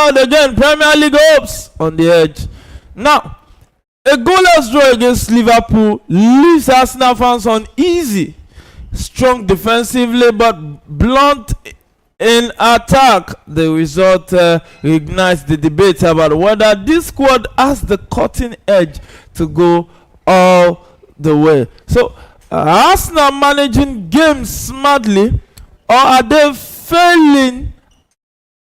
out again. Premier League hopes on the edge. Now, a goalless draw against Liverpool leaves Arsenal fans uneasy. Strong defensively but blunt in attack. The result ignites the debate about whether this squad has the cutting edge to go all the way. So, Arsenal managing games smartly, or are they failing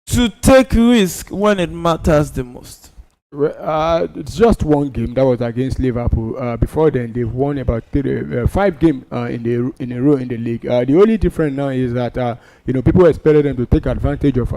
to take risk when it matters the most? It's just one game that was against Liverpool. Before then, they've won about 5 games in a row in the league. The only difference now is that people expected them to take advantage of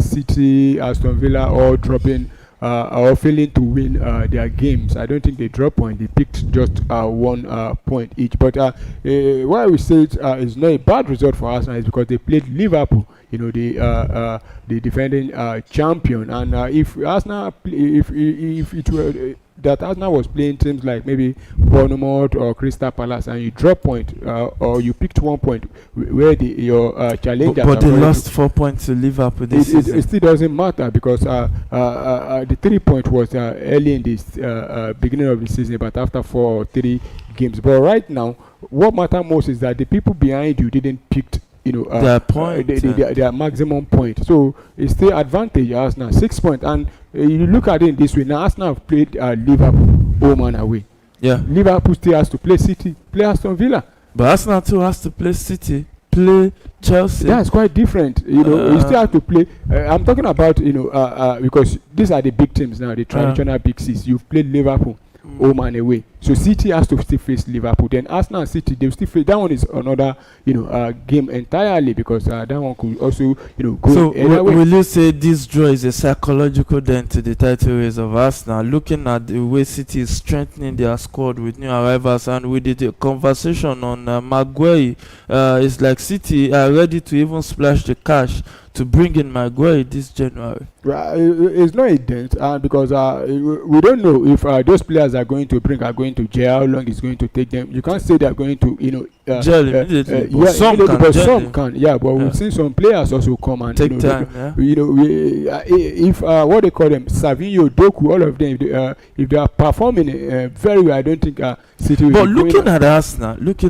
City, Aston Villa, or dropping or failing to win their games. I don't think they dropped point. They picked just 1 point each. But why we say it's not a bad result for Arsenal is because they played Liverpool, the defending champion. And if Arsenal, if it were that Arsenal was playing teams like maybe Bournemouth or Crystal Palace, and you drop point or you picked 1 point where your challenger. But they lost 4 points to Liverpool this season. It still doesn't matter because the 3 point was early in this beginning of the season, but after 4 or 3 games. But right now, what matters most is that the people behind you didn't pick their point, their maximum point. So it's still advantage Arsenal 6 points. And you look at it this way now. Arsenal have played Liverpool home and away. Yeah. Liverpool still has to play City, play Aston Villa. But Arsenal too has to play City, play Chelsea. That's quite different. You still have to play. I'm talking about because these are the big teams now, the traditional big six. You've played Liverpool home and away. So City has to still face Liverpool. Then Arsenal and City, they still face. That one is another game entirely because that one could also go. So will you say this draw is a psychological dent to the title race of Arsenal? Looking at the way City is strengthening their squad with new arrivals, and we did a conversation on Maguire. It's like City are ready to even splash the cash to bring in Maguire this January. It's not a dent because we don't know if those players are going to gel, how long it's going to take them. You can't say they're going to gel immediately. Some can. Yeah, but we've seen some players also come and take time. If what they call them, Savinho, Doku, all of them, if they are performing very well, I don't think City will. But looking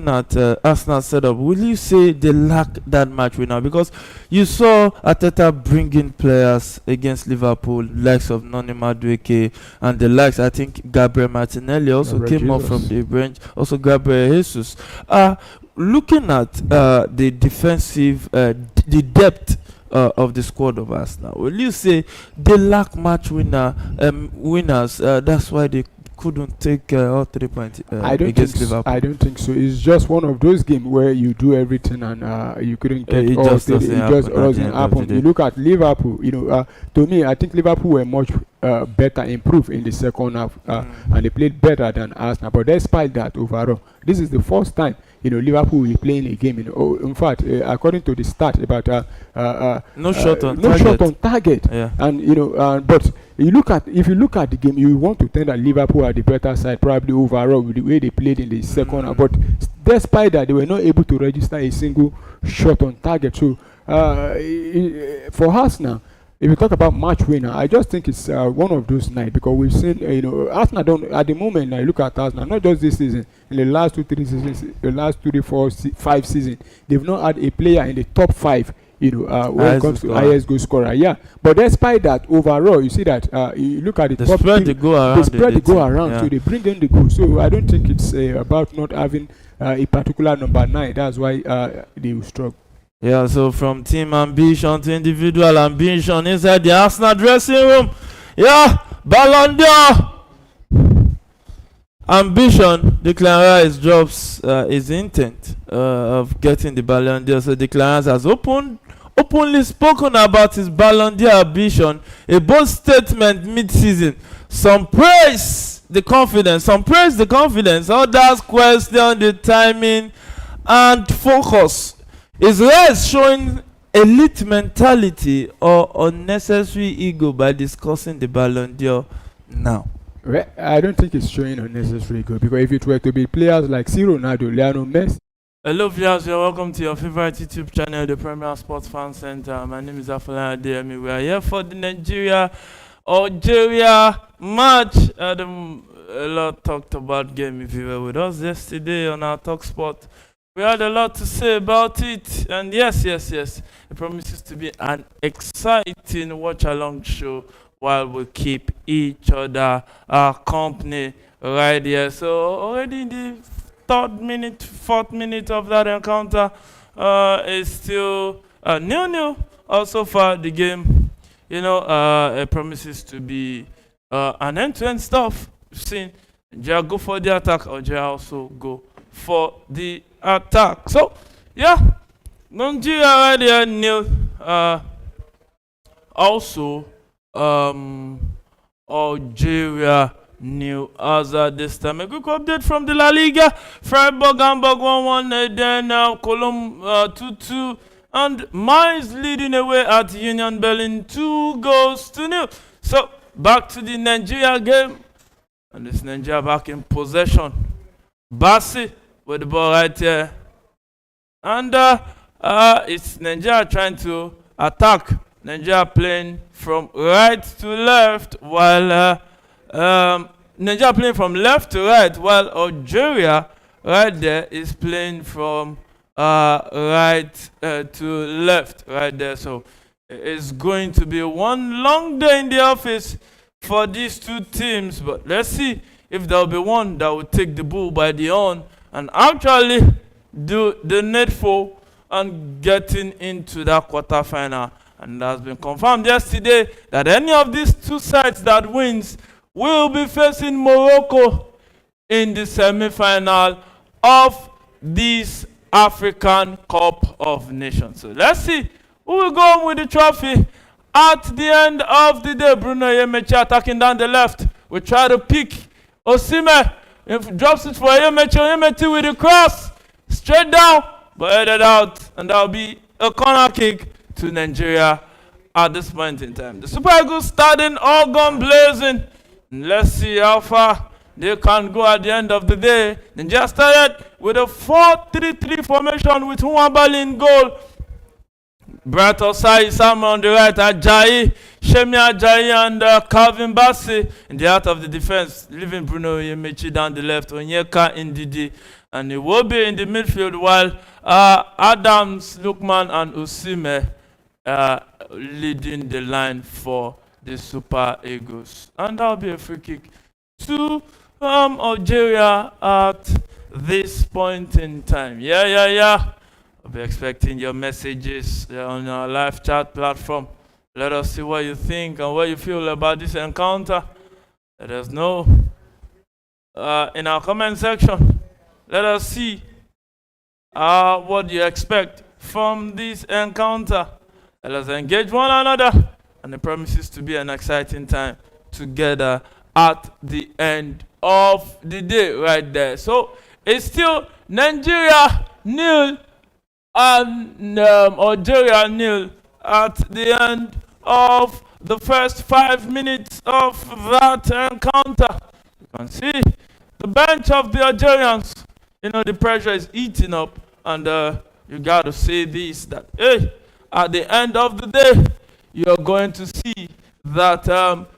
at Arsenal setup, will you say they lack that match winner? Because you saw Arteta bringing players against Liverpool, likes of Noni Madueke and the likes. I think Gabriel Martinelli also came off from the bench. Also Gabriel Jesus. Looking at the defensive, the depth of the squad of Arsenal, will you say they lack match winners? That's why they couldn't take all 3 points against Liverpool. I don't think so. It's just one of those games where you do everything and you couldn't get it. Just doesn't happen. You look at Liverpool. To me, I think Liverpool were much better, improved in the second half, and they played better than Arsenal. But despite that, overall, this is the first time Liverpool will be playing a game. In fact, according to the stat, about no shot on target. Yeah. And but if you look at the game, you want to think that Liverpool are the better side, probably overall with the way they played in the second half. But despite that, they were not able to register a single shot on target. So for Arsenal, if you talk about match winner, I just think it's one of those nights because we've seen, Arsenal don't, at the moment, I look at Arsenal, not just this season, in the last 2-3 seasons, the last 2, 3, 4, 5 seasons, they've not had a player in the top 5, when it comes to highest goal scorer. Yeah, but despite that, overall, you see that you look at the top spread team, they spread the goal around, yeah. So they bring in the goal. So I don't think it's about not having a particular number 9. That's why they will struggle. Yeah, so from team ambition to individual ambition inside the Arsenal dressing room. Yeah, Ballon d'Or ambition. Declan Rice drops his intent of getting the Ballon d'Or. So Declan Rice has openly spoken about his Ballon d'Or ambition. A bold statement mid-season. Some praise the confidence. Others question the timing and focus. Is Rice showing elite mentality or unnecessary ego by discussing the Ballon d'Or now? Well, I don't think it's showing unnecessary ego because if it were to be players like Ronaldo, Lionel Messi, Hello viewers, you're welcome to your favorite YouTube channel, the Premier Sports Fan Center. My name is Afolayan Adeyemi. We are here for the Algeria match. A lot talked about game. If you were with us yesterday on our Talk Sport, we had a lot to say about it. And yes, it promises to be an exciting watch-along show while we keep each other company right here. So already in the fourth minute of that encounter is still 0-0. So far, the game, it promises to be an end-to-end stuff. We've seen Nigeria go for the attack, Algeria also go for the attack. So, yeah, Nigeria right there, 0. Also, Algeria new as this time. A quick update from the La Liga. Freiburg, Hamburg 1-1, then Cologne 2-2, and Mainz leading away at Union Berlin 2-0. So back to the Nigeria game, and this Nigeria back in possession. Bassi with the ball right here, and it's Nigeria trying to attack. Nigeria playing from right to left, while Nigeria playing from left to right, while Algeria right there is playing from right to left right there. So it's going to be one long day in the office for these two teams, but let's see if there'll be one that will take the bull by the horn and actually do the needful and getting into that quarterfinal. And that's been confirmed yesterday that any of these two sides that wins will be facing Morocco in the semi-final of this African Cup of Nations. So let's see who will go home with the trophy at the end of the day. Bruno Yemechi attacking down the left. We try to pick Osimhen. If drops it for Yemechi with the cross straight down, but headed out, and that'll be a corner kick to Nigeria at this point in time. The Super Eagles starting all gun blazing. Let's see how far they can go at the end of the day. Nigeria started with a 4-3-3 formation with Nwabali in goal. Bright Osai Samuel on the right, Ajayi, Shemi Ajayi, and Calvin Bassi in the heart of the defense, leaving Bruno Yemechi down the left, Onyeka Ndidi, and Iwobi in the midfield, while Adams, Lukman, and Osimhen leading the line for the Super Eagles. And that'll be a free kick to Algeria at this point in time. Yeah. I'll be expecting your messages on our live chat platform. Let us see what you think and what you feel about this encounter. Let us know in our comment section. Let us see what you expect from this encounter. Let us engage one another, and it promises to be an exciting time together at the end of the day right there. So it's still Nigeria 0 and Algeria 0 at the end of the first 5 minutes of that encounter. You can see the bench of the Algerians. The pressure is eating up, and you got to say this, that hey, at the end of the day, you're going to see that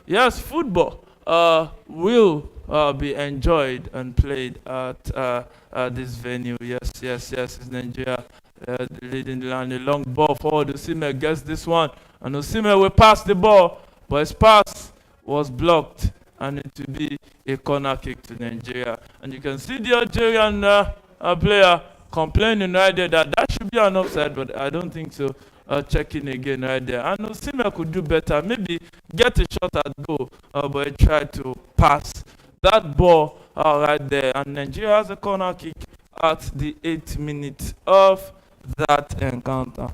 yes, football will be enjoyed and played at this venue. Yes, it's Nigeria leading the line. A long ball forward. Osimhen gets this one, and Osimhen will pass the ball, but his pass was blocked, and it will be a corner kick to Nigeria. And you can see the Algerian player complaining right there that should be an offside, but I don't think so. Checking again right there, and Osimhen could do better, maybe get a shot at goal, but he tried to pass that ball right there, and Nigeria has a corner kick at the 8th minute of that encounter.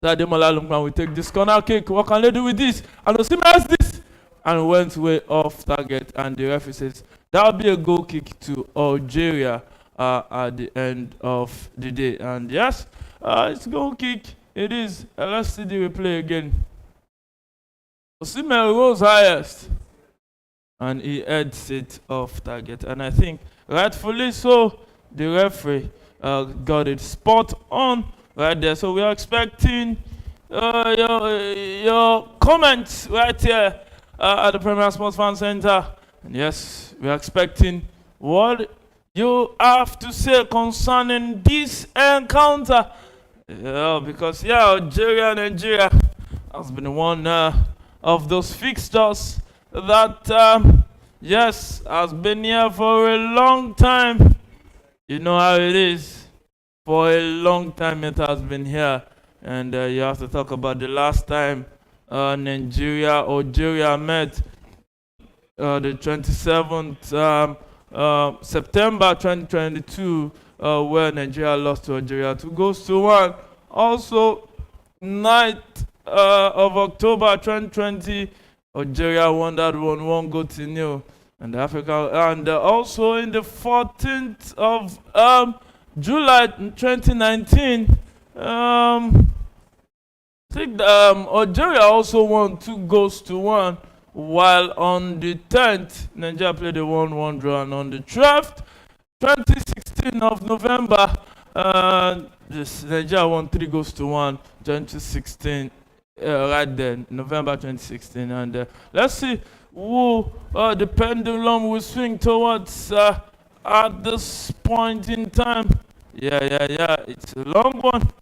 Ademola Lookman will take this corner kick. What can they do with this? And Osimhen has this, and went way off target, and the referee says that will be a goal kick to Algeria at the end of the day. And yes, it's a goal kick. It is. Let's see the replay again. Osimhen rose highest, and he heads it off target. And I think rightfully so, the referee got it spot on right there. So we are expecting your comments right here at the Premier Sports Fan Center. And yes, we are expecting what you have to say concerning this encounter. Yeah, because Algeria, Nigeria has been one of those fixtures that has been here for a long time. You know how it is. For a long time it has been here. And you have to talk about the last time Nigeria, Algeria met, the 27th September 2022, where Nigeria lost to Algeria 2-1. Also, 9th of October 2020, Algeria won that 1-0. And Africa, and also in the 14th of July 2019, Algeria also won 2-1, while on the 10th, Nigeria played a 1-1 draw, and on the 12th, 2016 of November, Nigeria won 3-1, 2016, right there, November 2016, and let's see who the pendulum will swing towards at this point in time. It's a long one.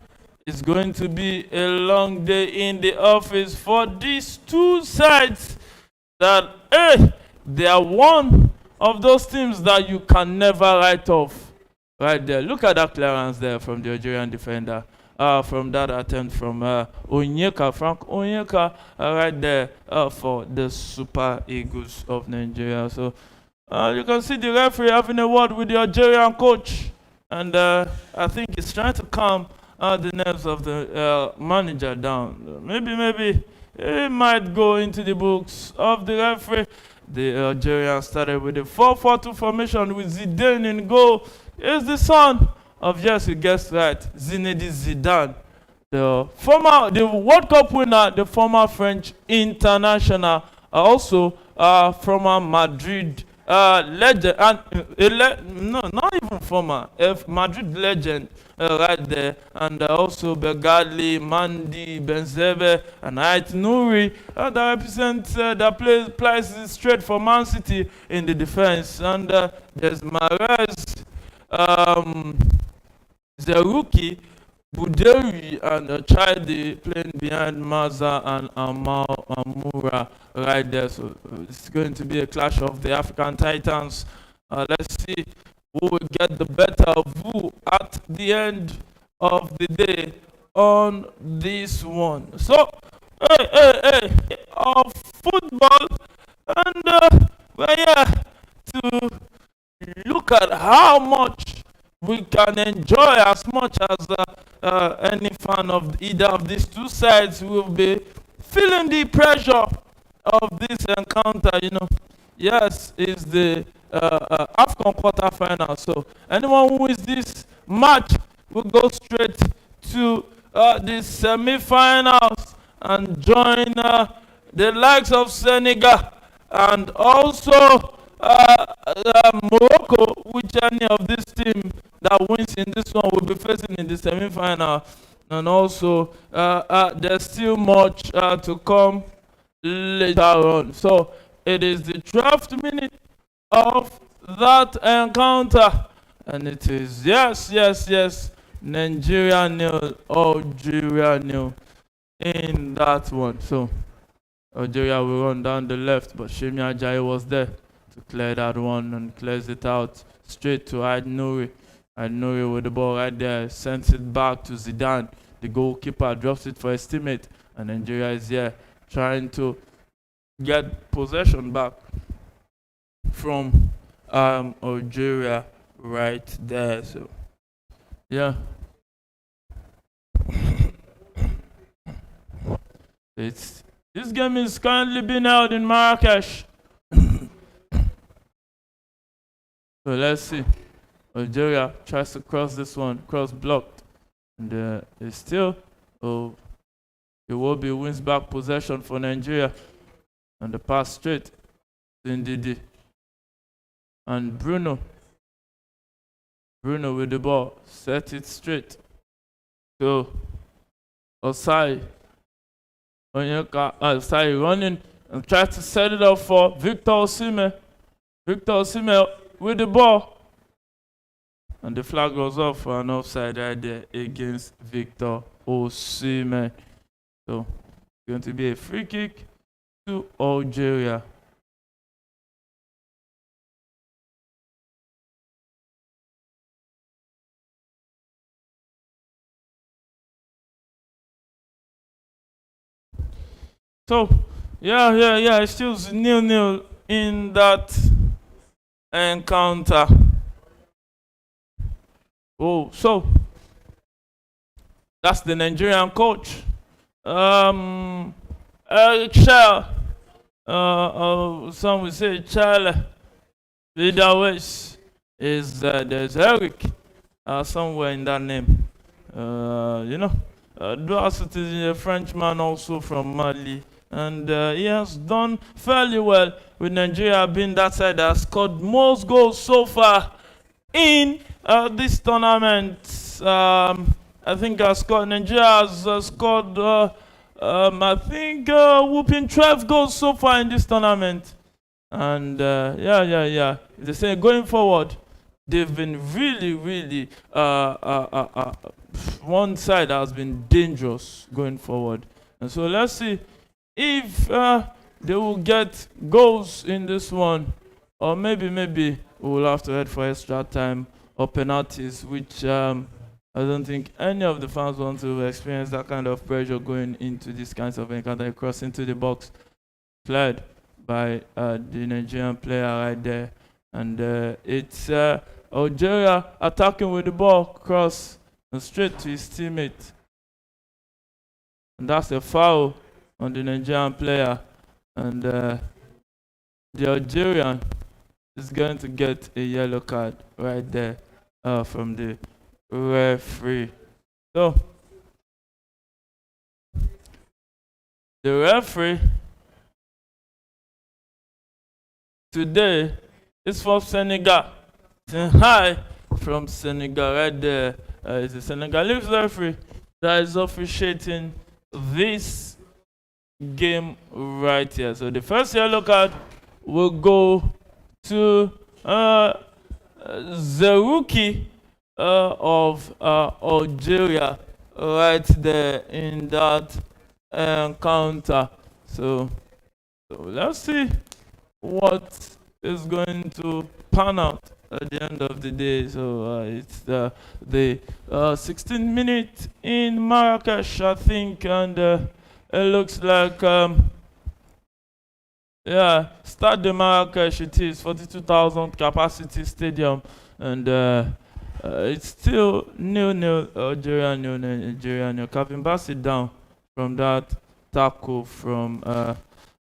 It's going to be a long day in the office for these two sides that, they are one of those teams that you can never write off. Right there. Look at that clearance there from the Algerian defender. From that attempt from Frank Onyeka, right there for the Super Eagles of Nigeria. So you can see the referee having a word with the Algerian coach, and I think he's trying to calm the nerves of the manager down. Maybe he might go into the books of the referee. The Algerian started with a 4-4-2 formation with Zidane in goal. Here's the son of, yes, you guessed right, Zinedine Zidane, the World Cup winner, the former French international, also former Madrid legend, and not even former, Madrid legend, right there, and also Begali, Mandi, Benzebe, and Ait Nouri, that represents, that plays straight for Man City in the defense, and there's Mahrez, Zerouki, Bouderi, and Chadi playing behind Maza and Amoura right there. So it's going to be a clash of the African Titans. Let's see who will get the better of who at the end of the day on this one. So, of football, and we're here to look at how much we can enjoy, as much as any fan of either of these two sides will be feeling the pressure of this encounter. Yes, it's the AFCON quarterfinal. So anyone who wins this match will go straight to the semi-finals and join the likes of Senegal and also Morocco, which any of this team that wins in this one will be facing in the semi-final. And also there's still much to come later on. So it is the 12th minute of that encounter, and it is yes, Nigeria 0, Algeria 0 in that one. So Algeria will run down the left, but Shemi Ajayi was there to clear that one and clears it out straight to Ait Nouri. Ait Nouri with the ball right there, sends it back to Zidane. The goalkeeper drops it for his teammate, and Nigeria is here trying to get possession back from Algeria right there. So yeah, this game is currently being held in Marrakesh. So let's see. Algeria tries to cross this one, cross blocked, and it's still it will be wins back possession for Nigeria, and the pass straight to Ndidi and Bruno. Bruno with the ball. Set it straight. So, Osai. Osai running and try to set it up for Victor Osimhen. Victor Osimhen with the ball. And the flag goes off for an offside right there against Victor Osimhen. So, it's going to be a free kick to Algeria. So, yeah, it's still 0-0 in that encounter. Oh, so that's the Nigerian coach. Shell. Some will say Charlie. Either ways is there's Eric somewhere in that name. Duasset is a Frenchman also from Mali. And he has done fairly well with Nigeria being that side that has scored most goals so far in this tournament. I think Nigeria has scored, whooping 12 goals so far in this tournament. And they say going forward, they've been really, one side has been dangerous going forward. And so let's see if they will get goals in this one, or maybe we'll have to head for extra time or penalties, which I don't think any of the fans want to experience that kind of pressure going into these kinds of encounter. Cross into the box, played by the Nigerian player right there, and it's Algeria attacking with the ball, cross and straight to his teammate, and that's a foul on the Nigerian player, and the Algerian is going to get a yellow card right there from the referee. So the referee today is from Senegal. Hi from Senegal right there. It's a Senegalese referee that is officiating this game right here. So the first yellow card will go to the rookie of Algeria right there in that encounter. So let's see what is going to pan out at the end of the day. So it's the 16th minute in Marrakesh, I think, and it looks like Stade de Marrakesh. It is 42,000 capacity stadium, and it's still 0-0 Algeria, 0 Nigeria, 0. Calvin Bassett down from that tackle from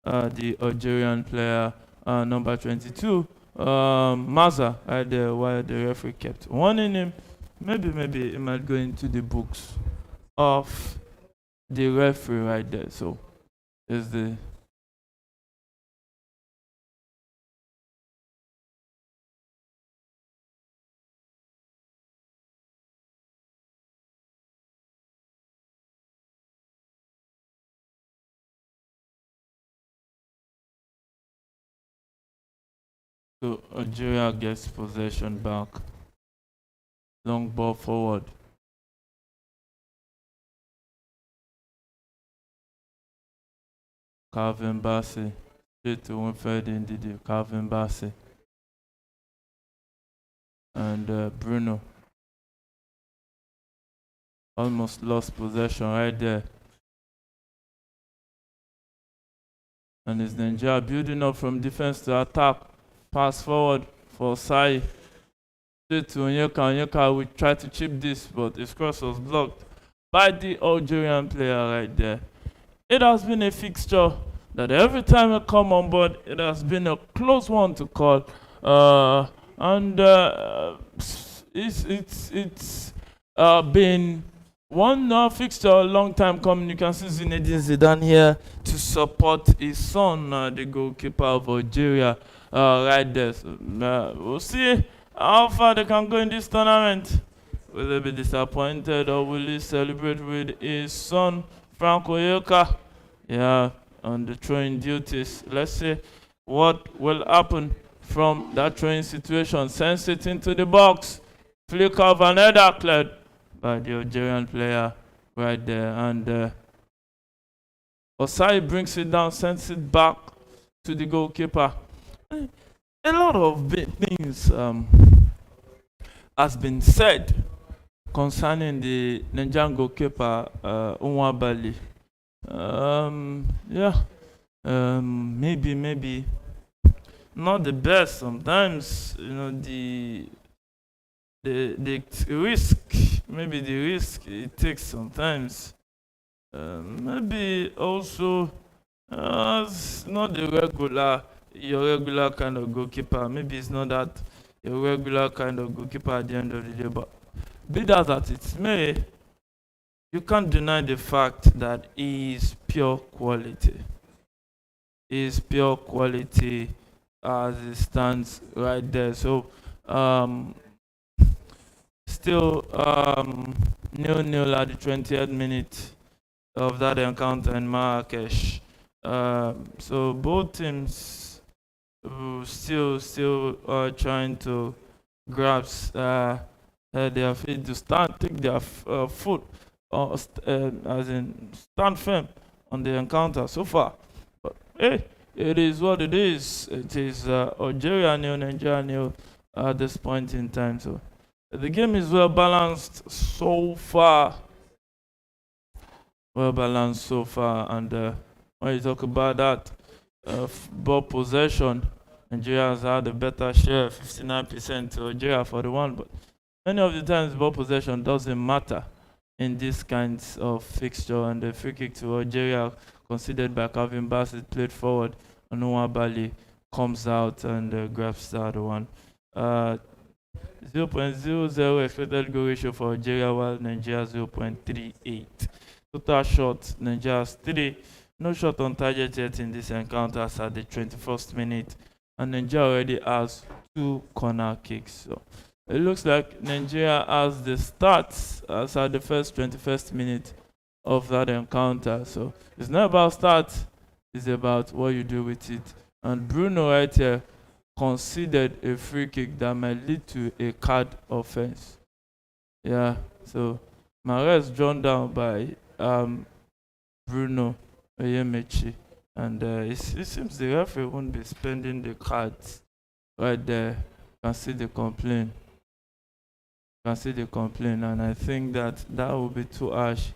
the Algerian player number 22, Maza, right there, while the referee kept warning him. Maybe it might go into the books of the referee right there. So is the so Algeria gets possession back. Long ball forward. Calvin Bassett. Straight to Winfred Ndidi. Calvin Bassett. And Bruno. Almost lost possession right there. And it's Nigeria building up from defense to attack. Pass forward for Sai. Straight to Onyeka. Onyeka will try to chip this, but his cross was blocked by the Algerian player right there. It has been a fixture that every time I come on board, it has been a close one to call. It's been one fixture a long time coming. You can see Zinedine Zidane here to support his son, the goalkeeper of Algeria, right there. So, we'll see how far they can go in this tournament. Will they be disappointed or will he celebrate with his son, Franco Yoka? Yeah, on the throwing duties. Let's see what will happen from that throwing situation. Sends it into the box. Flick of an header cleared by the Algerian player right there. And Osai brings it down, sends it back to the goalkeeper. A lot of big things has been said concerning the Nigerian goalkeeper, Unwabali. Yeah, maybe not the best. Sometimes, the risk, maybe the risk it takes sometimes. Maybe also it's not your regular kind of goalkeeper. Maybe it's not that your regular kind of goalkeeper at the end of the day. But be that as it may, you can't deny the fact that he is pure quality. He is pure quality as it stands right there. So still 0-0 at the 20th minute of that encounter in Marrakesh. So both teams still trying to grasp their feet to take their foot, as in stand firm on the encounter so far. But hey, it is what it is. It is Algeria nil, Nigeria nil at this point in time. So the game is well balanced so far. Well balanced so far, and when you talk about that ball possession, Nigeria has had a better share, 59% to Algeria 41. But many of the times, ball possession doesn't matter in these kinds of fixture. And the free kick to Algeria, considered by Calvin Bassett, played forward, and Nwabali comes out and grabs the other one. 0.00 expected goal ratio for Algeria, while Nigeria 0.38. Total shots, Nigeria's 3. No shot on target yet in this encounter at the 21st minute. And Nigeria already has 2 corner kicks. So it looks like Nigeria has the stats as at the 21st minute of that encounter. So it's not about stats, it's about what you do with it. And Bruno right here considered a free kick that might lead to a card offense. Yeah, so Mahrez drawn down by Bruno Oyemechi, and it seems the referee won't be spending the cards right there. Can see the complaint. And I think that will be too harsh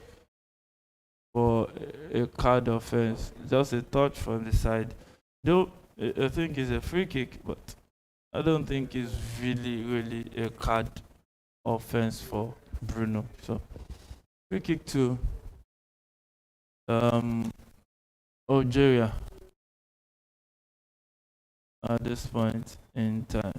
for a card offense. Just a touch from the side. Though I think it's a free kick, but I don't think it's really a card offense for Bruno. So free kick to Algeria at this point in time.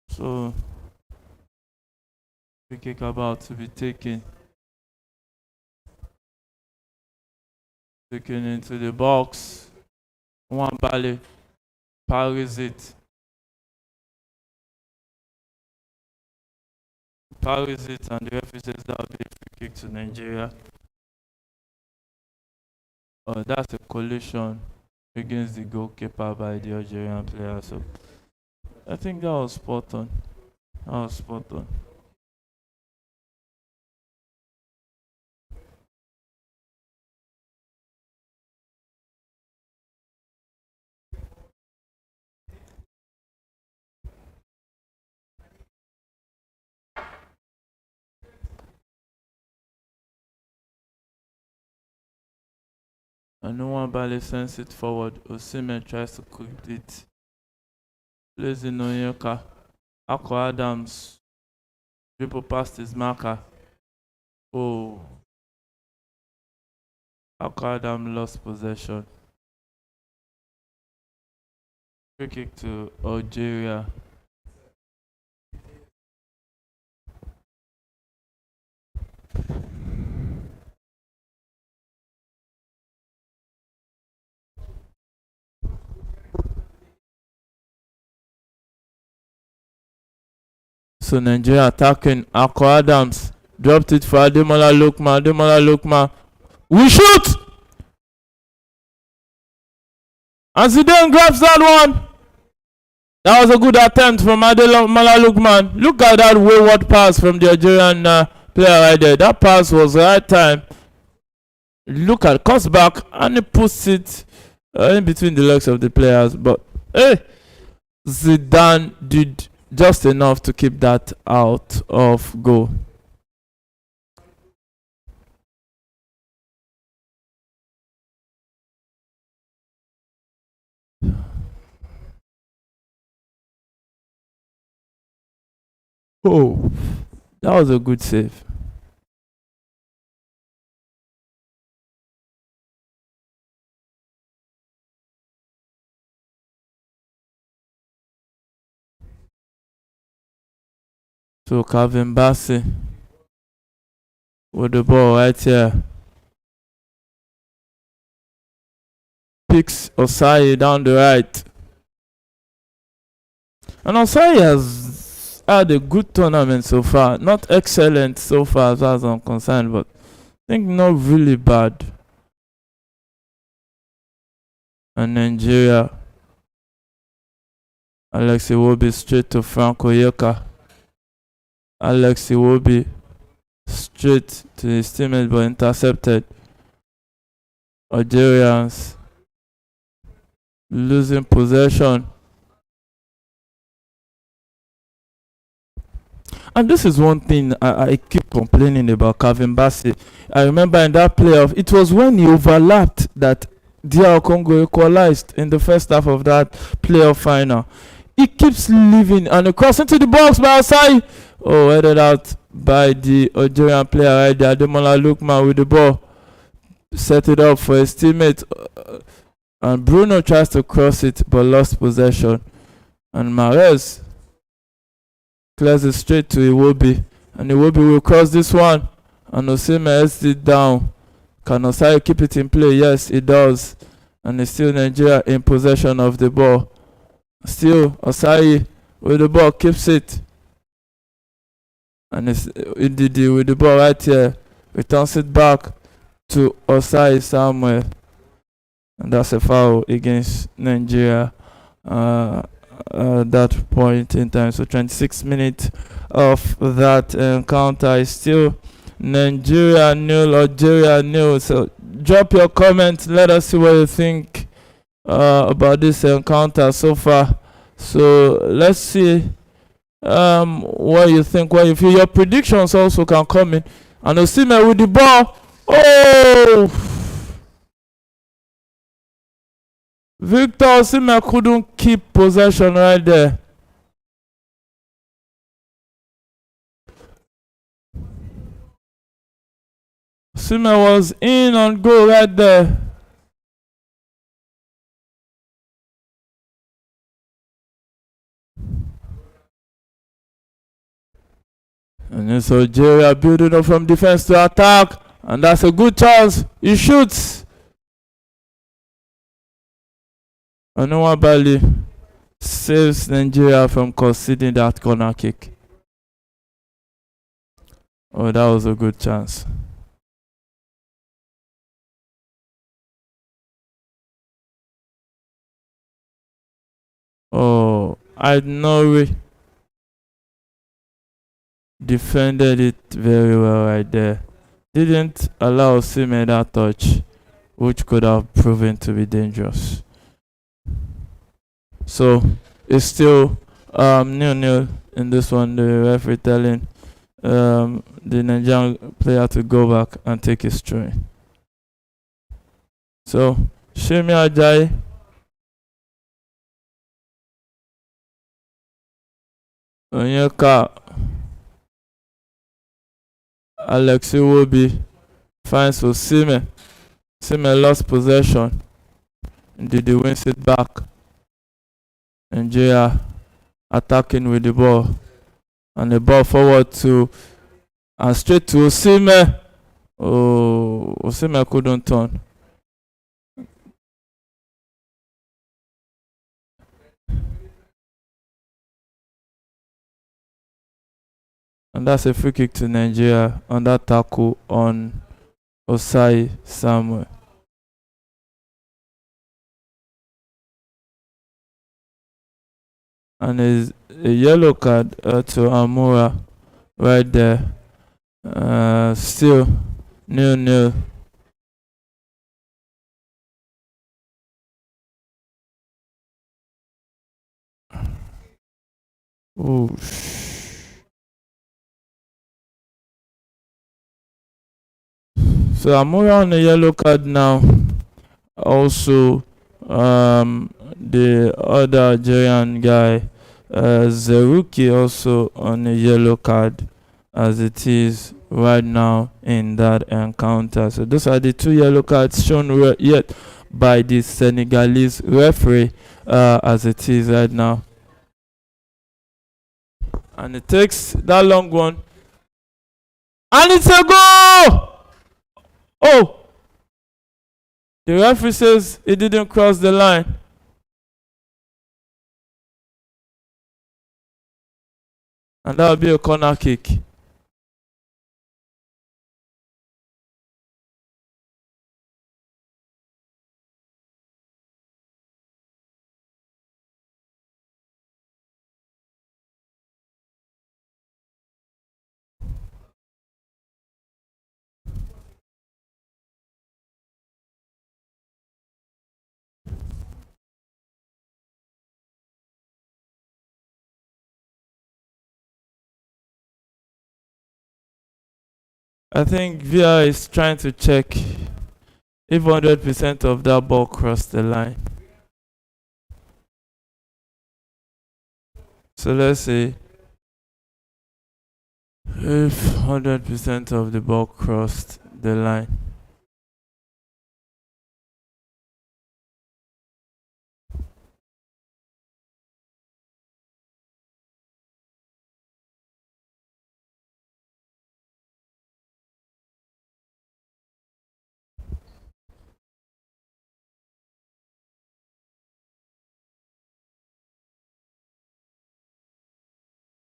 So free kick about to be taken into the box. Nwabali parries it. And the referee says that will be a free kick to Nigeria. That's a collision against the goalkeeper by the Algerian player. So I think that was spot on. And Nwabali sends it forward. Osimhen tries to cook it. Plays in Onyeka. Ako Adams dribble past his marker. Oh. Ako Adams lost possession. Free kick to Algeria. So Nigeria attacking. Akko Adams dropped it for Ademola Lookman. We shoot! And Zidane grabs that one. That was a good attempt from Ademola Lookman. Look at that wayward pass from the Algerian player right there. That pass was the right time. Look at cuts back and he puts it in between the legs of the players. But hey, Zidane did just enough to keep that out of goal. Oh, that was a good save. So Calvin Bassey with the ball right here. Picks Osayi down the right. And Osayi has had a good tournament so far. Not excellent so far as far as I'm concerned, but I think not really bad. And Nigeria. Alex Iwobi straight to Frank Oyeka. Alex Iwobi straight to his teammate but intercepted. Algerians losing possession. And this is one thing I keep complaining about Calvin Bassey. I remember in that playoff, it was when he overlapped that DR Congo equalized in the first half of that playoff final. He keeps leaving and across into the box by Osayi. Oh, headed out by the Algerian player right there. Ademola Lookman with the ball. Set it up for his teammate. And Bruno tries to cross it but lost possession. And Mahrez clears it straight to Iwobi. And Iwobi will cross this one. And Osimhen heads it down. Can Osayi keep it in play? Yes, it does. And it's still Nigeria in possession of the ball. Still Osayi with the ball, keeps it. And it's Ndidi with the ball right here. Returns it back to Osayi Samuel. And that's a foul against Nigeria that point in time. So 26 minutes of that encounter is still Nigeria 0, Algeria 0. So drop your comments. Let us see what you think about this encounter so far. So let's see what you think, what you feel. Your predictions also can come in. And Osimhen with the ball. Oh! Victor Osimhen couldn't keep possession right there. Osimhen was in on goal right there. And it's Algeria building up from defense to attack. And that's a good chance. He shoots. Onuwa Bali saves Nigeria from conceding that corner kick. Oh, that was a good chance. Oh, Aït-Nouri defended it very well right there. Didn't allow Osimhen that touch, which could have proven to be dangerous. So it's still 0-0 in this one. The referee telling the Nigerian player to go back and take his try. So Shemi Ajayi Onyeka Alex Iwobi finds Osimhen. Osimhen lost possession. Did he wins it back? Nigeria attacking with the ball. And the ball forward to and straight to Osimhen. Oh, Osimhen couldn't turn. And that's a free kick to Nigeria on that tackle on Osai Samuel. And is a yellow card to Amura right there. Still 0-0. Oh, so Amura on a yellow card now. Also, the other Algerian guy, Zerouki, also on a yellow card, as it is right now in that encounter. So those are the 2 yellow cards shown yet by the Senegalese referee, as it is right now. And it takes that long one, and it's a goal! Oh, the referee says it didn't cross the line. And that will be a corner kick. I think VR is trying to check if 100% of that ball crossed the line. So let's say if 100% of the ball crossed the line.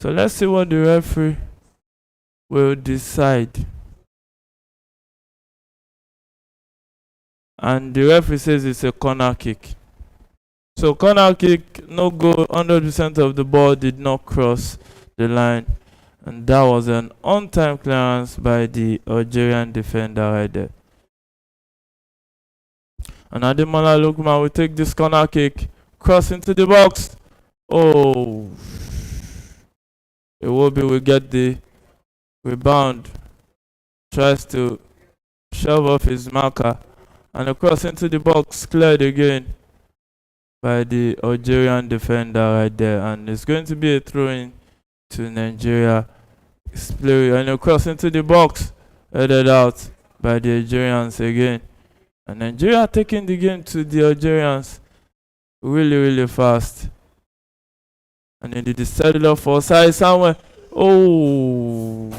So let's see what the referee will decide. And the referee says it's a corner kick. So corner kick, no goal, 100% of the ball did not cross the line. And that was an on-time clearance by the Algerian defender right there. And Ademola Lookman will take this corner kick, cross into the box. Oh, Iwobi will get the rebound, tries to shove off his marker, and a cross into the box, cleared again by the Algerian defender right there. And it's going to be a throw-in to Nigeria. And a cross into the box, headed out by the Algerians again. And Nigeria taking the game to the Algerians really, really fast. And then they decided off for side somewhere. Oh.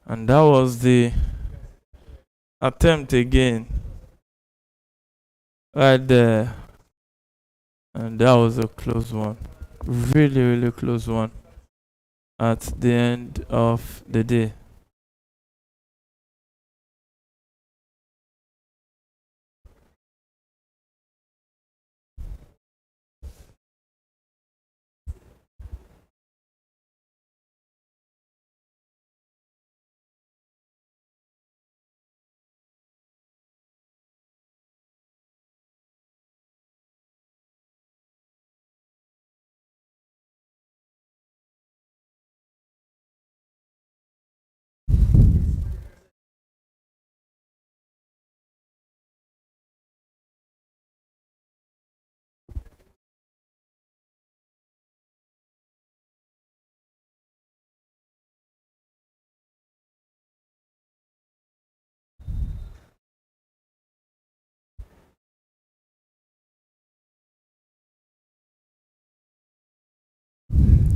And that was the attempt again. Right there. And that was a close one. Really, really close one at the end of the day.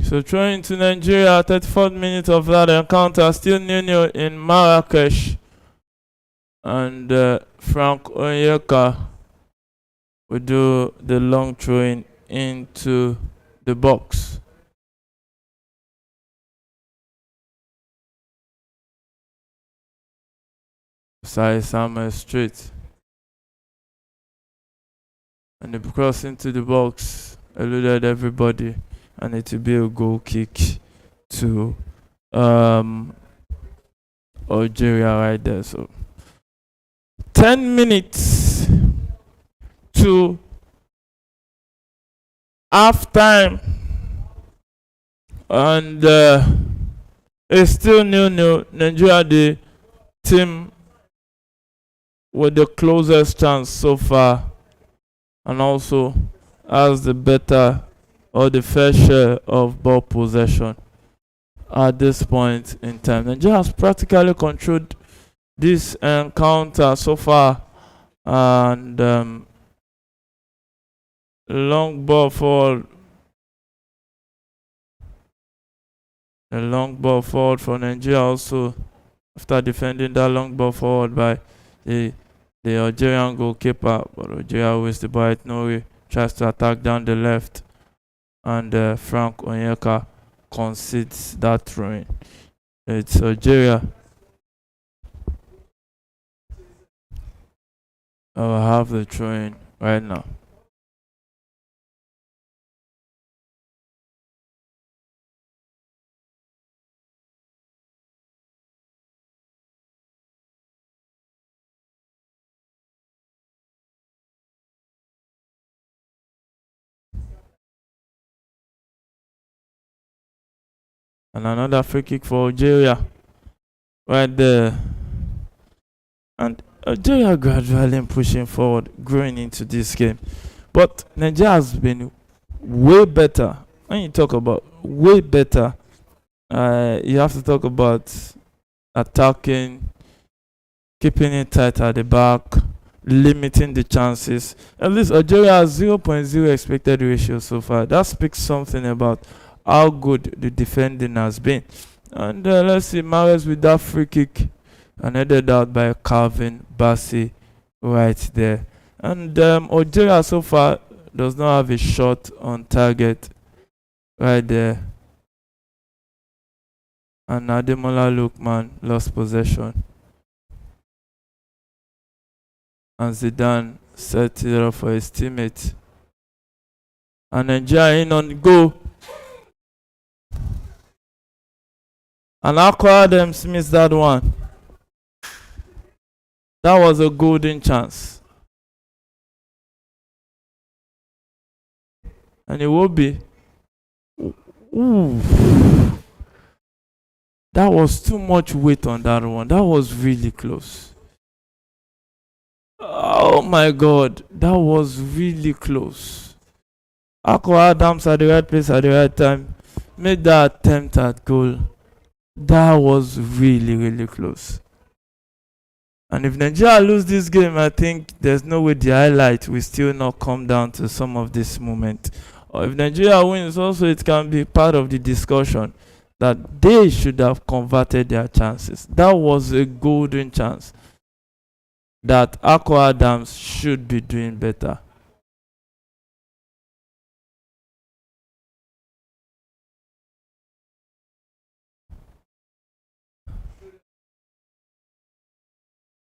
So throwing to Nigeria, 34th minute of that encounter, still 0-0 in Marrakesh. And Frank Onyeka will do the long throwing into the box. Sai Samuel straight. And the cross into the box eluded everybody, and it will be a goal kick to Algeria right there. So 10 minutes to half time, and it's still 0-0. Nigeria, the team with the closest chance so far, and also has the better or the fair share of ball possession at this point in time. Nigeria has practically controlled this encounter so far, and long ball forward. A long ball forward for Nigeria also, after defending that long ball forward by the Algerian goalkeeper, but Algeria wastes the ball at no way, tries to attack down the left, and Frank Onyeka concedes that throw-in. It's Algeria. I will have the throw-in right now. And another free kick for Algeria right there. And Algeria gradually pushing forward, growing into this game. But Nigeria has been way better. When you talk about way better, you have to talk about attacking, keeping it tight at the back, limiting the chances. At least Algeria has 0.0 expected ratio so far. That speaks something about how good the defending has been. And let's see, Mahrez with that free kick, and headed out by Calvin Bassey right there. And Algeria so far does not have a shot on target right there. And Ademola Lookman lost possession. And Zidane set it up for his teammate. And Nigeria in on goal. And Akko Adams missed that one. That was a golden chance. And it will be. Ooh. That was too much weight on that one. That was really close. Oh my God. That was really close. Akko Adams at the right place at the right time made that attempt at goal. That was really, really close. And if Nigeria lose this game, I think there's no way the highlight will still not come down to some of this moment. Or if Nigeria wins also, it can be part of the discussion that they should have converted their chances. That was a golden chance that Akko Adams should be doing better.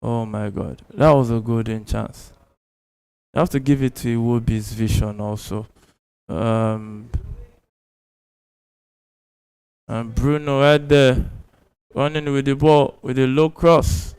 Oh my God, that was a golden chance. You have to give it to Iwobi's vision also. And Bruno right there, running with the ball with a low cross.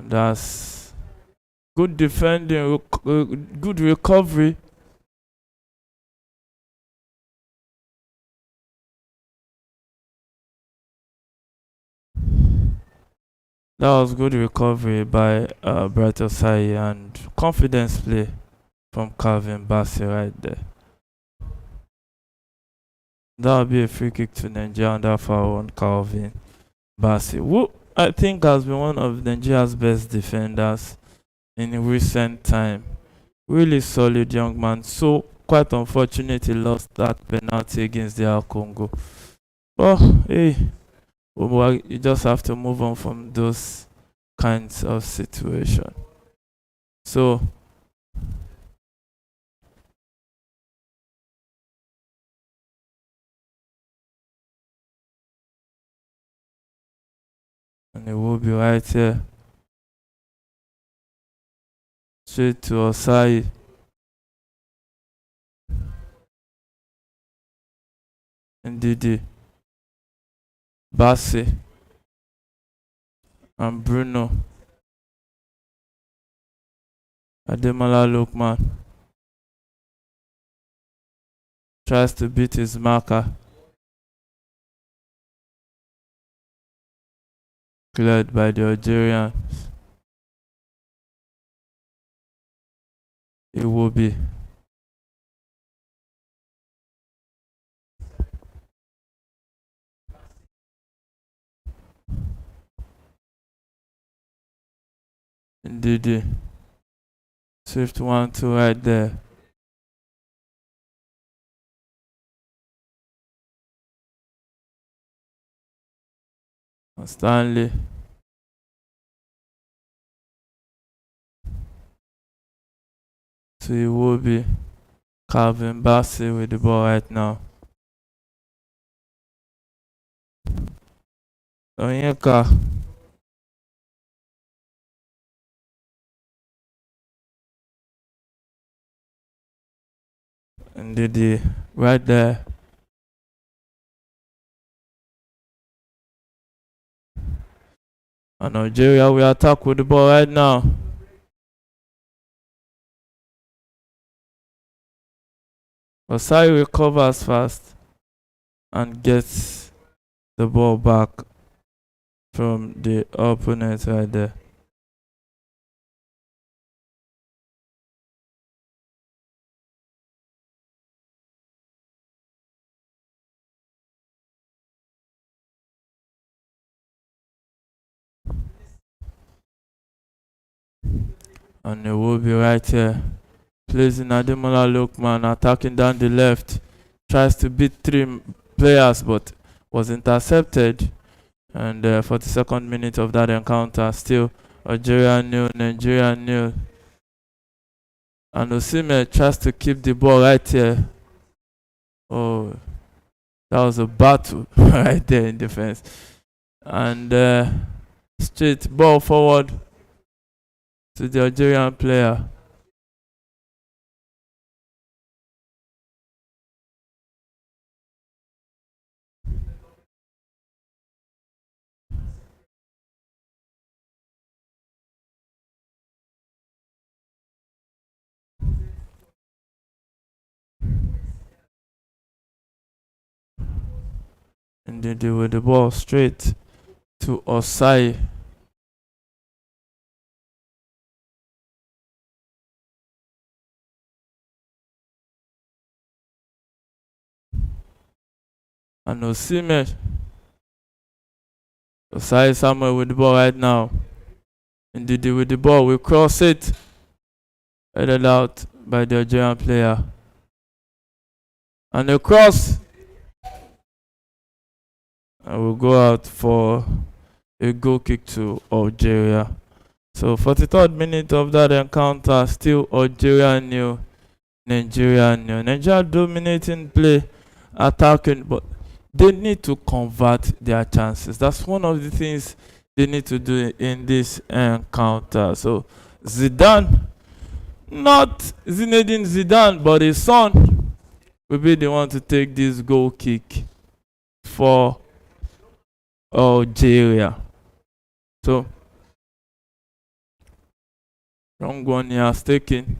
That's good defending, good recovery. That was good recovery by Bright Osai, and confidence play from Calvin Bassey right there. That would be a free kick to Nigeria under foul on Calvin Bassey, who I think has been one of Nigeria's best defenders in recent time. Really solid young man. So quite unfortunate he lost that penalty against the Congo. But hey, you just have to move on from those kinds of situations. So and it will be right here. Straight to Osai. Ndidi. Bassey. And Bruno. Ademola Lookman. Tries to beat his marker. Cleared by the Algerians. It will be. Indeed. Swift 1-2 right there. Stanley. So it will be Calvin Bassey with the ball right now. Onyeka. Indeed, right there. And Algeria will attack with the ball right now. Osai recovers fast and gets the ball back from the opponent right there. And it will be right here. Placing Ademola Lookman, attacking down the left. Tries to beat 3 players but was intercepted. And 42nd minute of that encounter. Still Algeria 0, Nigeria 0. And Osimhen tries to keep the ball right here. Oh, that was a battle right there in defense. And straight ball forward to the Algerian player. And then they with the ball straight to Osai. And Osimhen. Osai somewhere with the ball right now. And Didi with the ball. We cross it. Headed out by the Algerian player. And the cross. And we'll go out for a goal kick to Algeria. So 43rd minute of that encounter. Still Algeria 0, Nigeria 0. Nigeria dominating play, attacking, but they need to convert their chances. That's one of the things they need to do in this encounter. So Zidane, not Zinedine Zidane, but his son will be the one to take this goal kick for Algeria. So wrong one he has taken.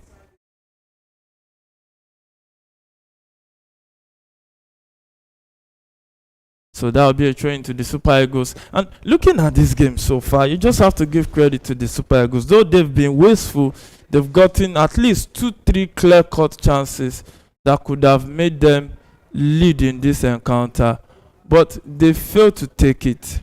So that will be a throw into the Super Eagles. And looking at this game so far, you just have to give credit to the Super Eagles. Though they've been wasteful, they've gotten at least 2-3 clear-cut chances that could have made them lead in this encounter, but they failed to take it.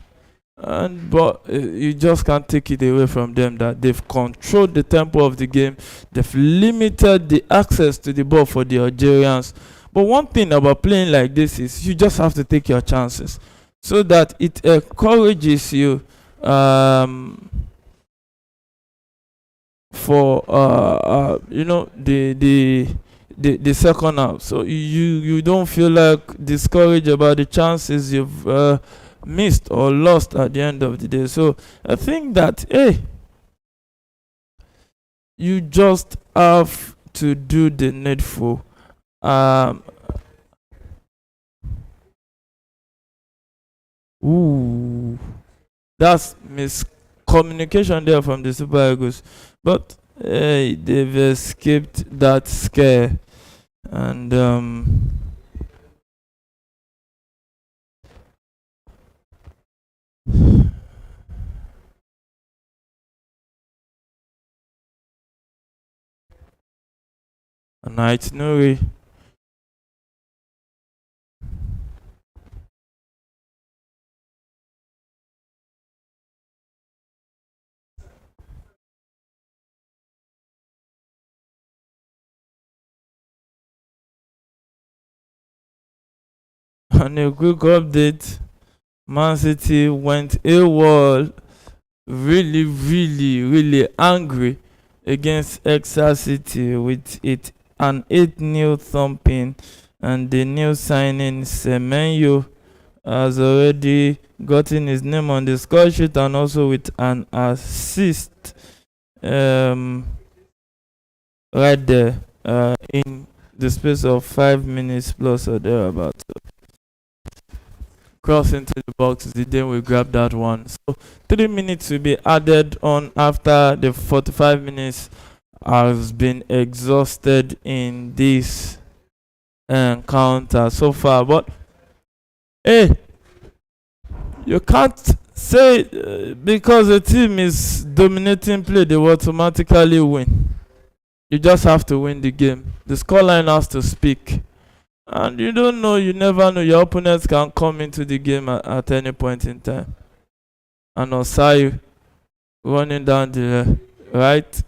But you just can't take it away from them that they've controlled the tempo of the game. They've limited the access to the ball for the Algerians. But one thing about playing like this is you just have to take your chances, so that it encourages you for the second half. So you don't feel like discouraged about the chances you've missed or lost at the end of the day. So I think that you just have to do the needful. That's miscommunication there from the Super Eagles, but they've escaped that scare. And an itinerary. And a quick update, Man City went AWOL, really angry against Exeter City with an 8-0 thumping, and the new signing Semenyo has already gotten his name on the score sheet, and also with an assist right there in the space of 5 minutes plus or thereabouts. Cross into the box, Zidane will grab that one. So 3 minutes will be added on after the 45 minutes has been exhausted in this encounter so far. But you can't say because the team is dominating play they will automatically win. You just have to win the game. The scoreline has to speak. And you don't know, you never know. Your opponents can come into the game at any point in time. And Osai running down the right.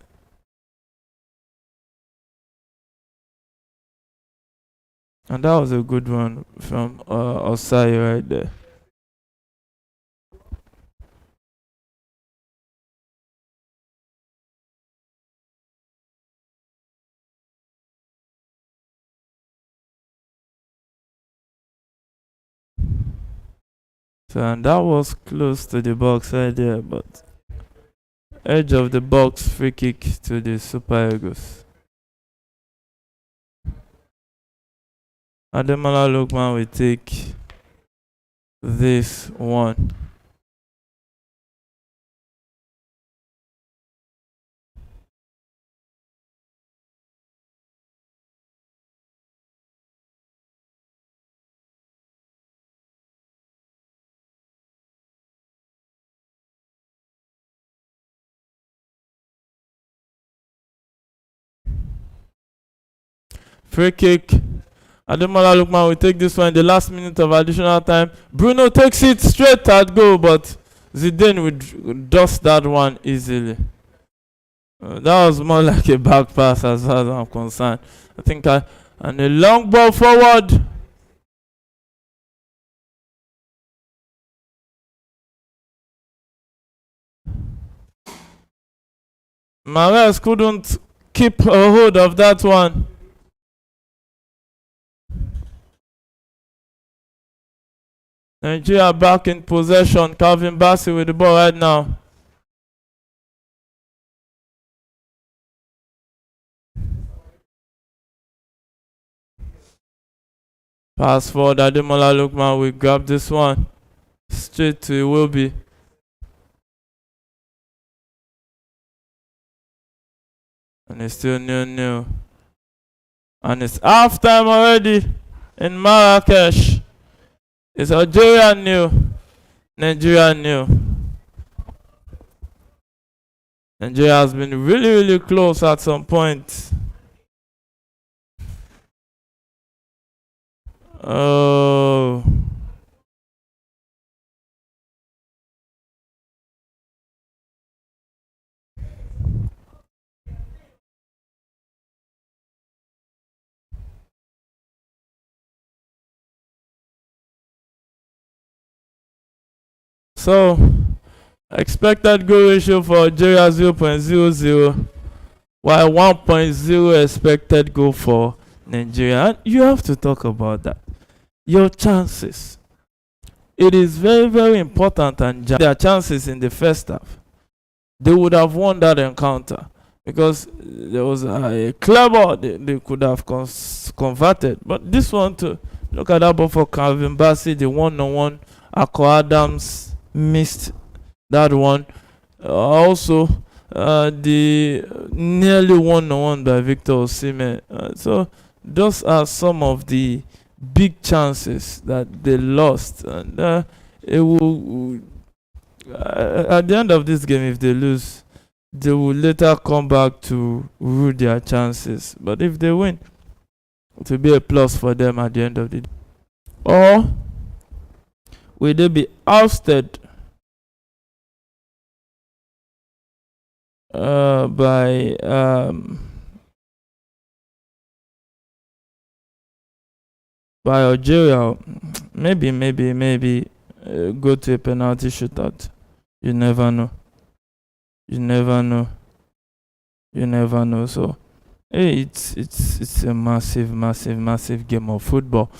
And that was a good one from Osai right there. So, and that was close to the box right there, but edge of the box free kick to the Super Eagles. Ademola Lookman will take this one. Free kick. Ademola Lookman will take this one in the last minute of additional time. Bruno takes it straight at goal, but Zidane would dust that one easily. That was more like a back pass as far as I'm concerned. I think and a long ball forward. Mares couldn't keep a hold of that one. Nigeria back in possession. Calvin Bassey with the ball right now. Pass forward. Ademola Lookman will grab this one. Straight to Iwobi. And it's still 0-0. And it's half time already in Marrakesh. It's Algeria 0, Nigeria 0. Nigeria has been really close at some point. Oh. So, expected goal ratio for Algeria 0.00, while 1.0 expected goal for Nigeria. And you have to talk about that. Your chances. It is very, very important, and their chances in the first half. They would have won that encounter because there was a clever they could have converted. But this one, to look at that ball for Calvin Bassey, the one-on-one, Akko Adams missed that one. Also, the nearly one-on-one by Victor Osimhen. So those are some of the big chances that they lost, and it will at the end of this game, if they lose, they will later come back to rule their chances. But if they win, it will be a plus for them at the end of the day. Or will they be ousted by Algeria? Maybe go to a penalty shootout. You never know. You never know. So, hey, it's a massive game of football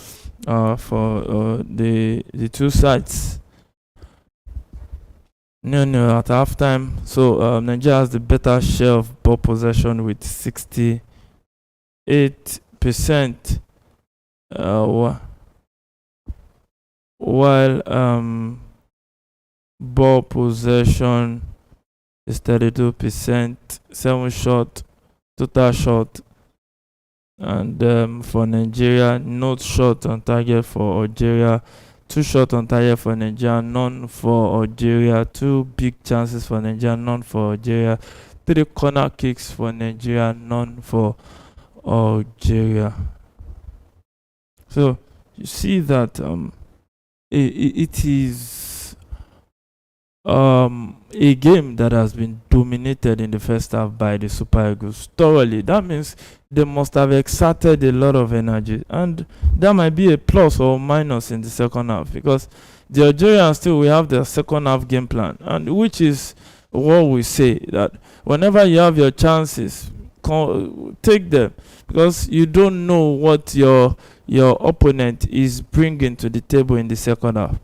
for the two sides. No, at halftime. So Nigeria has the better share of ball possession with 68%. While ball possession is 32%, 7 shot, total shot, and for Nigeria, no shot on target for Algeria, 2 shots on target for Nigeria, none for Algeria, 2 big chances for Nigeria, none for Algeria, 3 corner kicks for Nigeria, none for Algeria. So you see that it is a game that has been dominated in the first half by the Super Eagles thoroughly. That means they must have exerted a lot of energy, and that might be a plus or minus in the second half, because the Algerians still will have their second half game plan, and which is what we say, that whenever you have your chances, take them, because you don't know what your opponent is bringing to the table in the second half.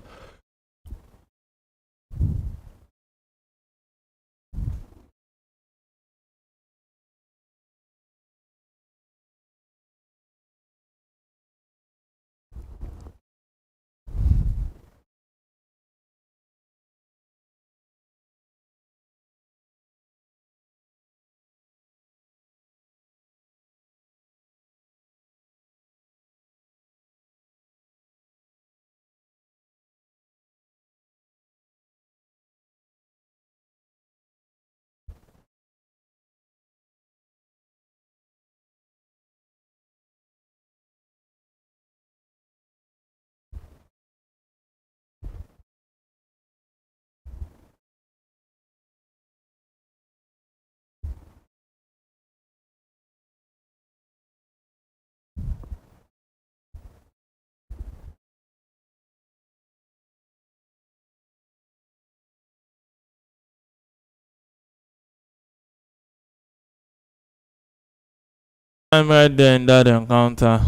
I'm right there in that encounter,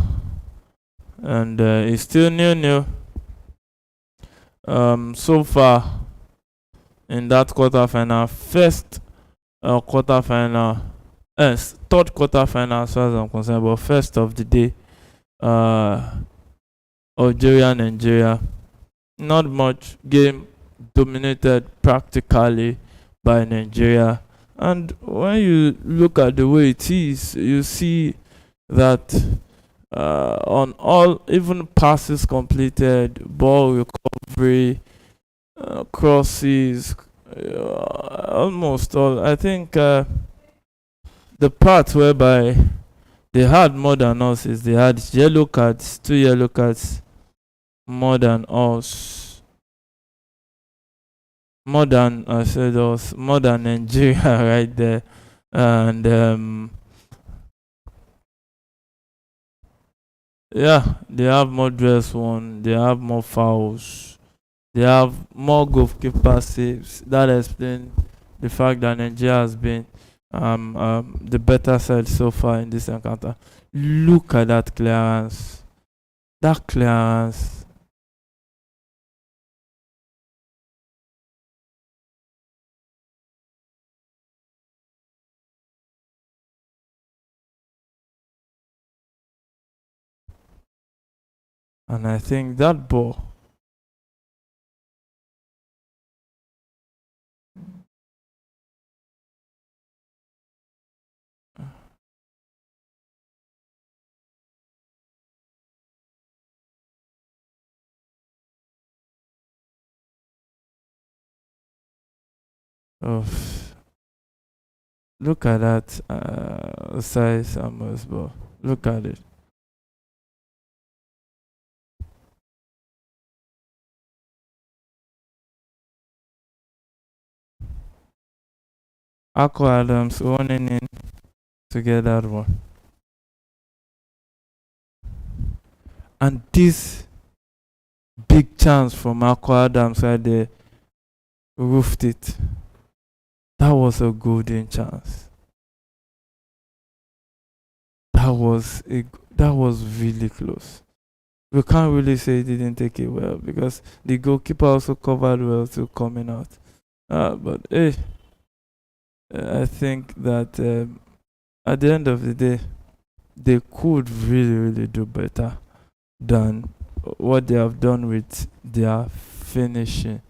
and it's still new. So far in that quarterfinal, third quarterfinal as far as I'm concerned, but first of the day, Algeria, Nigeria, not much game, dominated practically by Nigeria. And when you look at the way it is, you see that on all, even passes completed, ball recovery, crosses, almost all. I think the part whereby they had more than us. Is they had yellow cards, 2 yellow cards more than us. More than I said us, more than Nigeria right there. And yeah, they have more dress won, they have more fouls, they have more goalkeeper saves. That explains the fact that Nigeria has been the better side so far in this encounter. Look at that clearance. That clearance. And I think that ball. Oh, look at that size Amos ball. Look at it. Akko Adams running in to get that one. And this big chance from Akko Adams right there roofed it. That was a golden chance. That was really close. We can't really say he didn't take it well because the goalkeeper also covered well to coming out. But hey, I think that at the end of the day, they could really do better than what they have done with their finishing.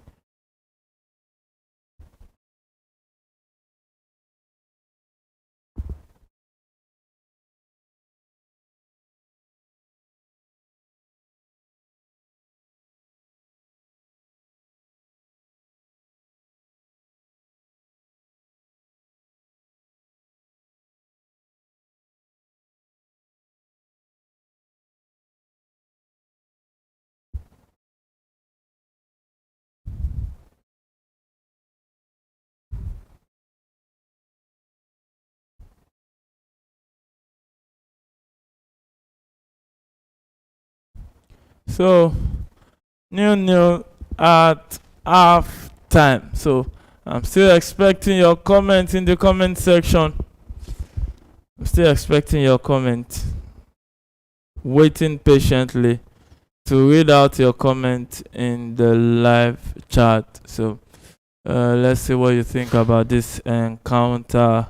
So 0-0 at half time. So I'm still expecting your comment in the comment section. I'm still expecting your comment. Waiting patiently to read out your comment in the live chat. So let's see what you think about this encounter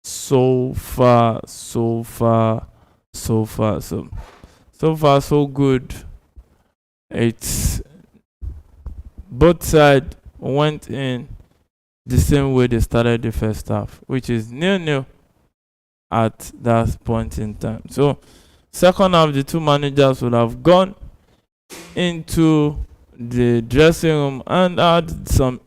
so far. So far so good. It's both sides went in the same way they started the first half, which is 0-0 at that point in time. So second half, the two managers would have gone into the dressing room and had some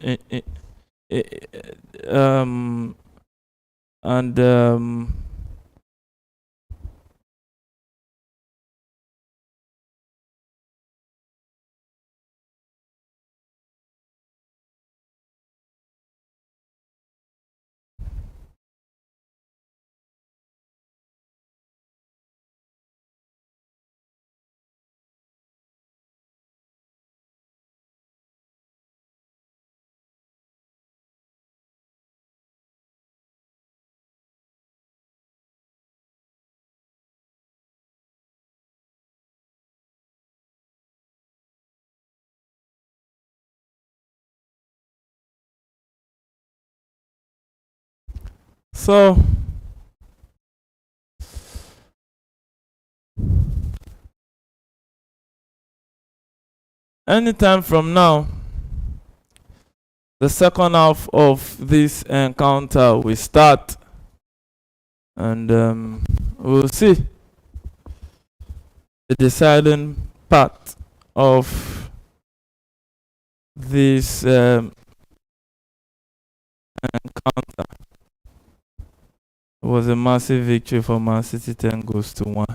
so anytime from now, the second half of this encounter will start, and we'll see the deciding part of this encounter. It was a massive victory for Man City, 10 goals to 1.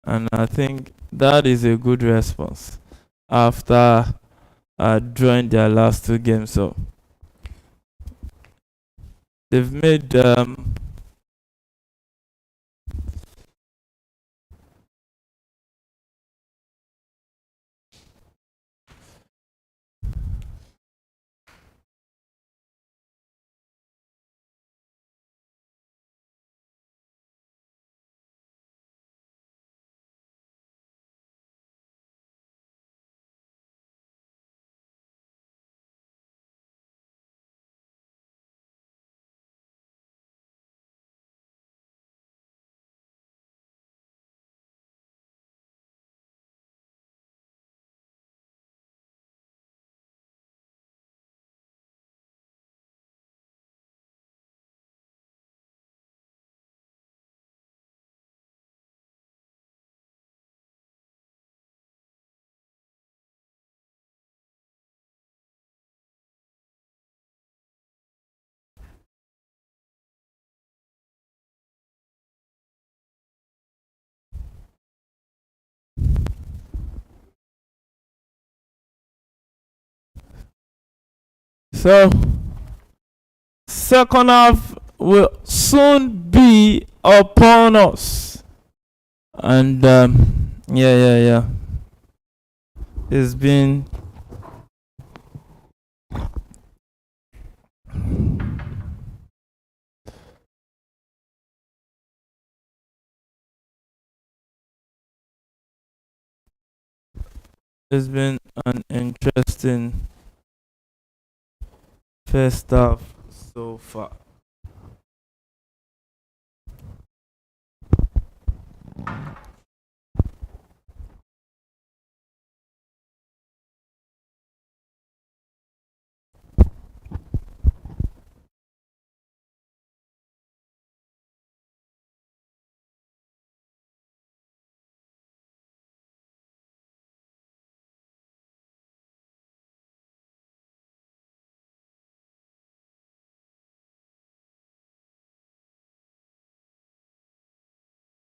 And I think that is a good response after drawing their last 2 games. So they've made so second half will soon be upon us. And yeah. It's been an interesting first half so far.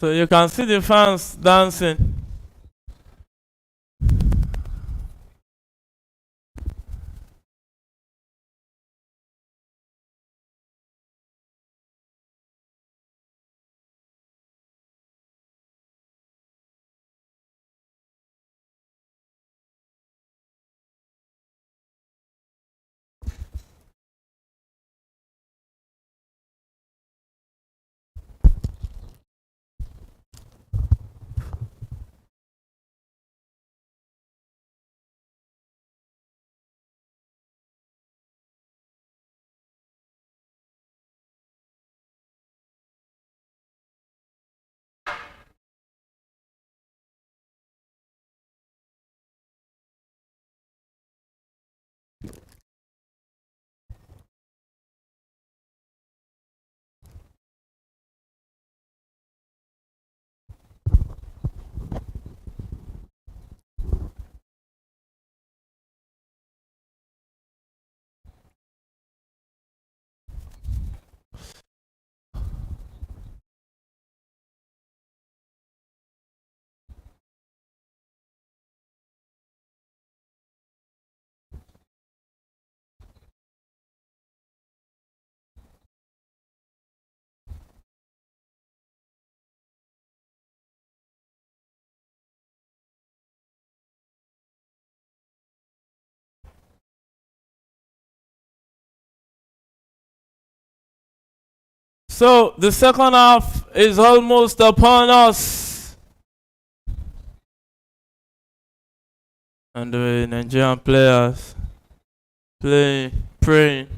So you can see the fans dancing. So the second half is almost upon us. And the Nigerian players praying